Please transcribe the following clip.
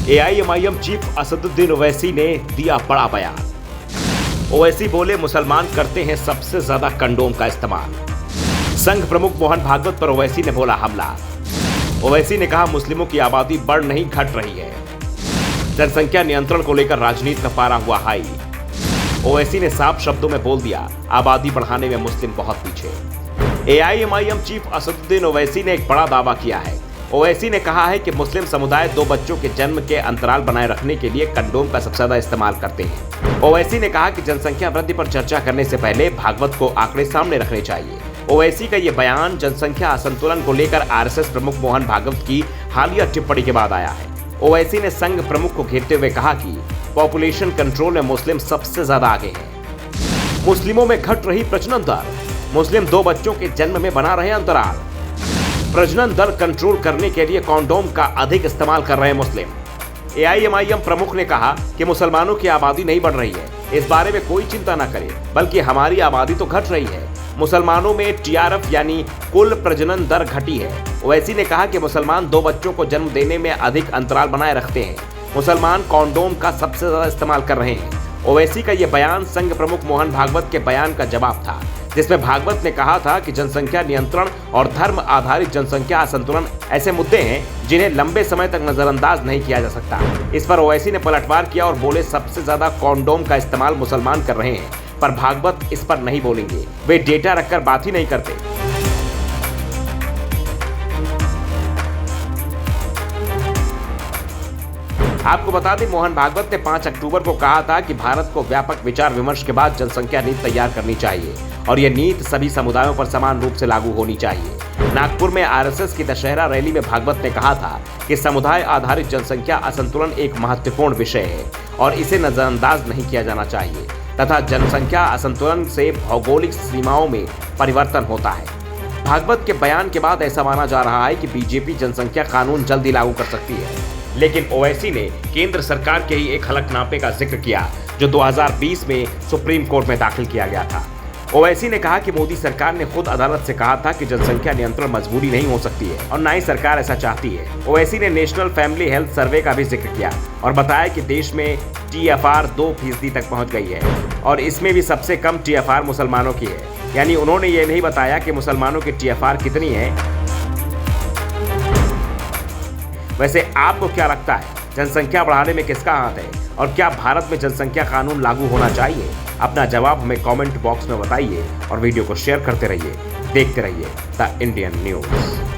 AIMIM chief Asaduddin Owaisi ने दिया बड़ा बयान। ओवैसी बोले, मुसलमान करते हैं सबसे ज्यादा कंडोम का इस्तेमाल। संघ प्रमुख मोहन भागवत पर ओवैसी ने बोला हमला। ओवैसी ने कहा, मुस्लिमों की आबादी बढ़ नहीं घट रही है। जनसंख्या नियंत्रण को लेकर राजनीति का पारा हुआ हाई। ओवैसी ने साफ शब्दों में बोल दिया, आबादी बढ़ाने में मुस्लिम बहुत पीछे। एआईएमआईएम चीफ असदुद्दीन ओवैसी ने एक बड़ा दावा किया है। ओवैसी ने कहा है कि मुस्लिम समुदाय 2 बच्चों के जन्म के अंतराल बनाए रखने के लिए कंडोम का सबसे ज्यादा इस्तेमाल करते हैं। ओवैसी ने कहा कि जनसंख्या वृद्धि पर चर्चा करने से पहले भागवत को आंकड़े सामने रखने चाहिए। ओवैसी का ये बयान जनसंख्या असंतुलन को लेकर आरएसएस प्रमुख मोहन भागवत की हालिया टिप्पणी के बाद आया है। ओवैसी ने संघ प्रमुख को घेरते हुए कहा कि पॉपुलेशन कंट्रोल में मुस्लिम सबसे ज्यादा आगे हैं। मुस्लिमों में घट रही प्रजनन दर, मुस्लिम 2 बच्चों के जन्म में बना रहे अंतराल। प्रजनन दर कंट्रोल करने के लिए कॉन्डोम का अधिक इस्तेमाल कर रहे हैं मुस्लिम। एआईएमआईएम प्रमुख ने कहा कि मुसलमानों की आबादी नहीं बढ़ रही है, इस बारे में कोई चिंता न करें, बल्कि हमारी आबादी तो घट रही है। मुसलमानों में टीआरएफ यानी कुल प्रजनन दर घटी है। ओवैसी ने कहा कि मुसलमान 2 बच्चों को जन्म देने में अधिक अंतराल बनाए रखते हैं। मुसलमान कॉन्डोम का सबसे ज्यादा इस्तेमाल कर रहे हैं। ओवैसी का यह बयान संघ प्रमुख मोहन भागवत के बयान का जवाब था, जिसमें भागवत ने कहा था कि जनसंख्या नियंत्रण और धर्म आधारित जनसंख्या असंतुलन ऐसे मुद्दे हैं जिन्हें लंबे समय तक नजरअंदाज नहीं किया जा सकता। इस पर ओवैसी ने पलटवार किया और बोले, सबसे ज्यादा कॉन्डोम का इस्तेमाल मुसलमान कर रहे हैं, पर भागवत इस पर नहीं बोलेंगे। वे डेटा रखकर बात ही नहीं करते। आपको बता दें, मोहन भागवत ने 5 अक्टूबर को कहा था कि भारत को व्यापक विचार विमर्श के बाद जनसंख्या नीति तैयार करनी चाहिए और यह नीति सभी समुदायों पर समान रूप से लागू होनी चाहिए। नागपुर में आरएसएस की दशहरा रैली में भागवत ने कहा था कि समुदाय आधारित जनसंख्या असंतुलन एक महत्वपूर्ण विषय है और इसे नजरअंदाज नहीं किया जाना चाहिए तथा जनसंख्या असंतुलन से भौगोलिक सीमाओं में परिवर्तन होता है। भागवत के बयान के बाद ऐसा माना जा रहा है कि बीजेपी जनसंख्या कानून जल्दी लागू कर सकती है, लेकिन ओवैसी ने केंद्र सरकार के ही एक हलफनामे का जिक्र किया जो 2020 में सुप्रीम कोर्ट में दाखिल किया गया था। ओवैसी ने कहा कि मोदी सरकार ने खुद अदालत से कहा था कि जनसंख्या नियंत्रण मजबूरी नहीं हो सकती है और ना ही सरकार ऐसा चाहती है। ओवैसी ने नेशनल फैमिली हेल्थ सर्वे का भी जिक्र किया और बताया कि देश में टीएफआर 2% तक पहुंच गई है और इसमें भी सबसे कम टीएफआर मुसलमानों की है। यानी उन्होंने ये नहीं बताया कि मुसलमानों की टीएफआर कितनी है। वैसे आपको क्या लगता है, जनसंख्या बढ़ाने में किसका हाथ है और क्या भारत में जनसंख्या कानून लागू होना चाहिए? अपना जवाब हमें कमेंट बॉक्स में बताइए और वीडियो को शेयर करते रहिए। देखते रहिए द इंडियन न्यूज़।